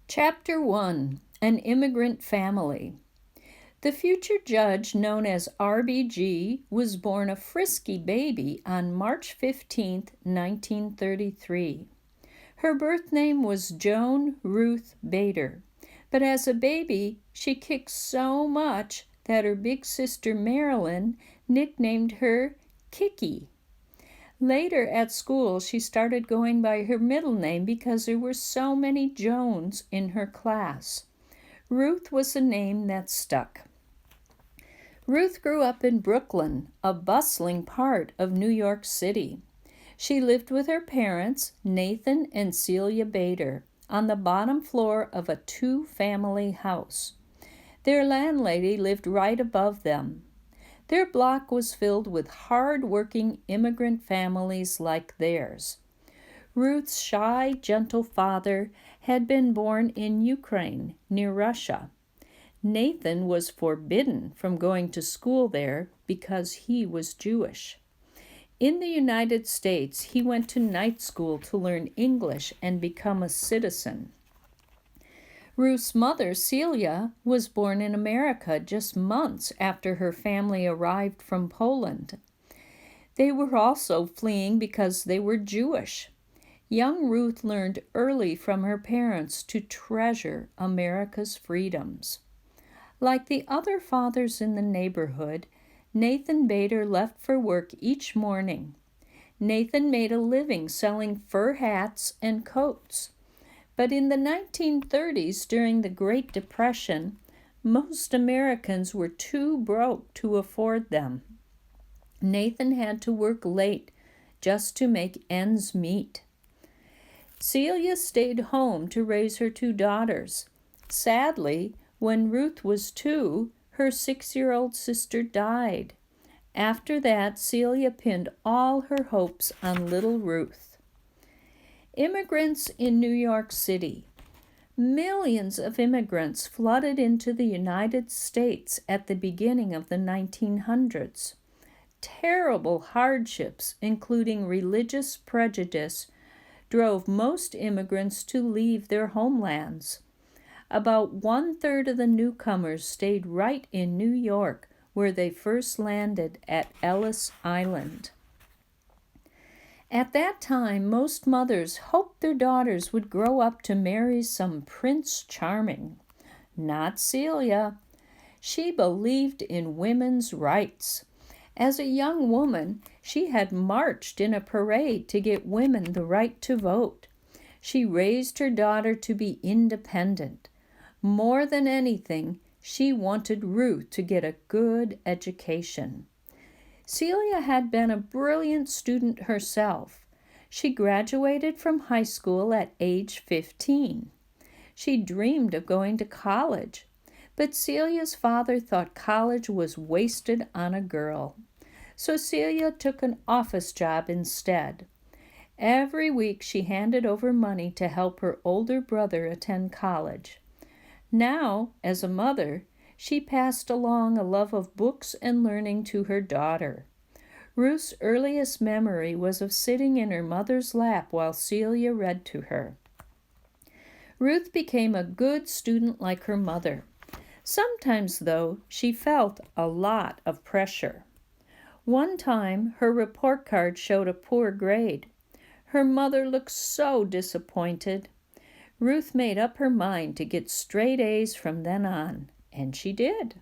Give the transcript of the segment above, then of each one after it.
Chapter 1: An Immigrant Family. The future judge, known as RBG, was born a frisky baby on March 15, 1933. Her birth name was Joan Ruth Bader, but as a baby, she kicked so much that her big sister Marilyn nicknamed her Kiki. Later at school, she started going by her middle name because there were so many Joans in her class. Ruth was a name that stuck. Ruth grew up in Brooklyn, a bustling part of New York City. She lived with her parents, Nathan and Celia Bader, on the bottom floor of a two-family house. Their landlady lived right above them. Their block was filled with hard-working immigrant families like theirs. Ruth's shy, gentle father had been born in Ukraine, near Russia. Nathan was forbidden from going to school there because he was Jewish. In the United States, he went to night school to learn English and become a citizen. Ruth's mother, Celia, was born in America just months after her family arrived from Poland. They were also fleeing because they were Jewish. Young Ruth learned early from her parents to treasure America's freedoms. Like the other fathers in the neighborhood, Nathan Bader left for work each morning. Nathan made a living selling fur hats and coats. But in the 1930s, during the Great Depression, most Americans were too broke to afford them. Nathan had to work late just to make ends meet. Celia stayed home to raise her two daughters. Sadly, when Ruth was 2, her 6-year-old sister died. After that, Celia pinned all her hopes on little Ruth. Immigrants in New York City. Millions of immigrants flooded into the United States at the beginning of the 1900s. Terrible hardships, including religious prejudice, drove most immigrants to leave their homelands. About 1/3 of the newcomers stayed right in New York, where they first landed at Ellis Island. At that time, most mothers hoped their daughters would grow up to marry some Prince Charming. Not Celia. She believed in women's rights. As a young woman, she had marched in a parade to get women the right to vote. She raised her daughter to be independent. More than anything, she wanted Ruth to get a good education. Celia had been a brilliant student herself. She graduated from high school at age 15. She dreamed of going to college, but Celia's father thought college was wasted on a girl. So Celia took an office job instead. Every week she handed over money to help her older brother attend college. Now, as a mother, she passed along a love of books and learning to her daughter. Ruth's earliest memory was of sitting in her mother's lap while Celia read to her. Ruth became a good student like her mother. Sometimes, though, she felt a lot of pressure. One time, her report card showed a poor grade. Her mother looked so disappointed. Ruth made up her mind to get straight A's from then on. And she did.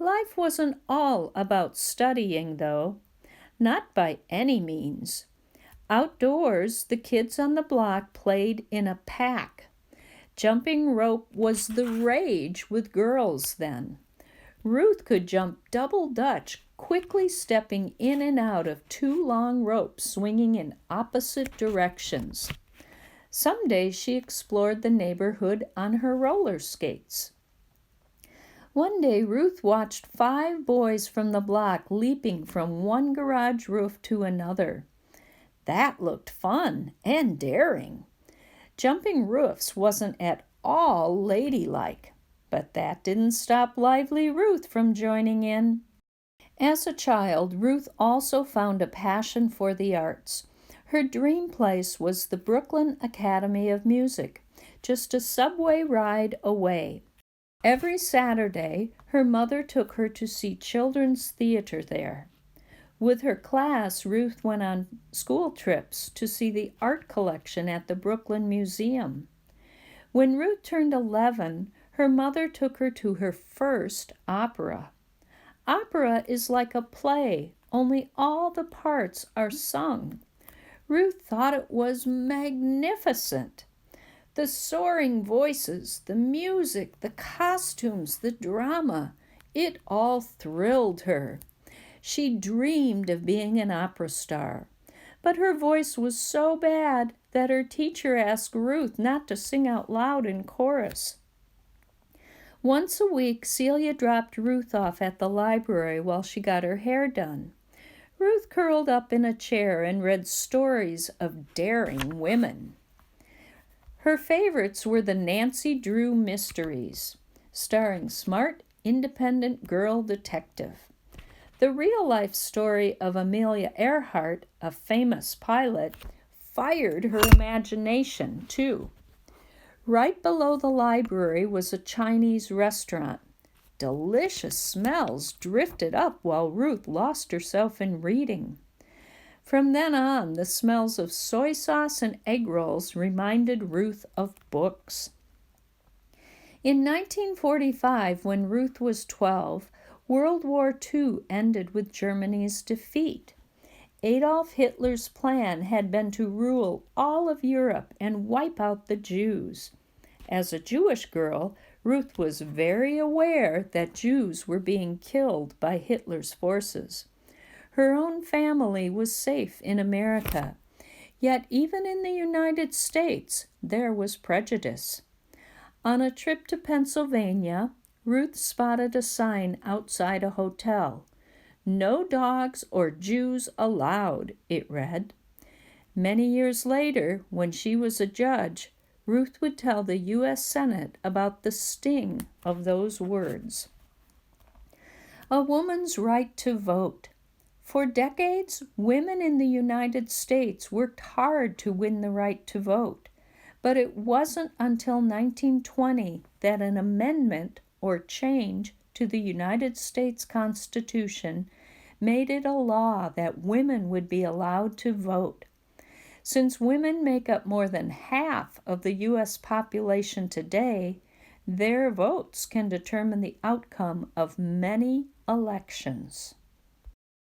Life wasn't all about studying, though. Not by any means. Outdoors, the kids on the block played in a pack. Jumping rope was the rage with girls then. Ruth could jump double Dutch, quickly stepping in and out of 2 long ropes swinging in opposite directions. Some days she explored the neighborhood on her roller skates. One day, Ruth watched 5 boys from the block leaping from one garage roof to another. That looked fun and daring. Jumping roofs wasn't at all ladylike, but that didn't stop lively Ruth from joining in. As a child, Ruth also found a passion for the arts. Her dream place was the Brooklyn Academy of Music. just a subway ride away. Every Saturday, her mother took her to see children's theater there. With her class, Ruth went on school trips to see the art collection at the Brooklyn Museum. When Ruth turned 11, her mother took her to her first opera. Opera is like a play, only all the parts are sung. Ruth thought it was magnificent. The soaring voices, the music, the costumes, the drama, it all thrilled her. She dreamed of being an opera star, but her voice was so bad that her teacher asked Ruth not to sing out loud in chorus. Once a week, Celia dropped Ruth off at the library while she got her hair done. Ruth curled up in a chair and read stories of daring women. Her favorites were the Nancy Drew mysteries, starring smart, independent girl detective. The real-life story of Amelia Earhart, a famous pilot, fired her imagination, too. Right below the library was a Chinese restaurant. Delicious smells drifted up while Ruth lost herself in reading. From then on, the smells of soy sauce and egg rolls reminded Ruth of books. In 1945, when Ruth was 12, World War II ended with Germany's defeat. Adolf Hitler's plan had been to rule all of Europe and wipe out the Jews. As a Jewish girl, Ruth was very aware that Jews were being killed by Hitler's forces. Her own family was safe in America, yet even in the United States, there was prejudice. On a trip to Pennsylvania, Ruth spotted a sign outside a hotel. "No dogs or Jews allowed," it read. Many years later, when she was a judge, Ruth would tell the U.S. Senate about the sting of those words. A woman's right to vote. For decades, women in the United States worked hard to win the right to vote, but it wasn't until 1920 that an amendment or change to the United States Constitution made it a law that women would be allowed to vote. Since women make up more than half of the U.S. population today, their votes can determine the outcome of many elections.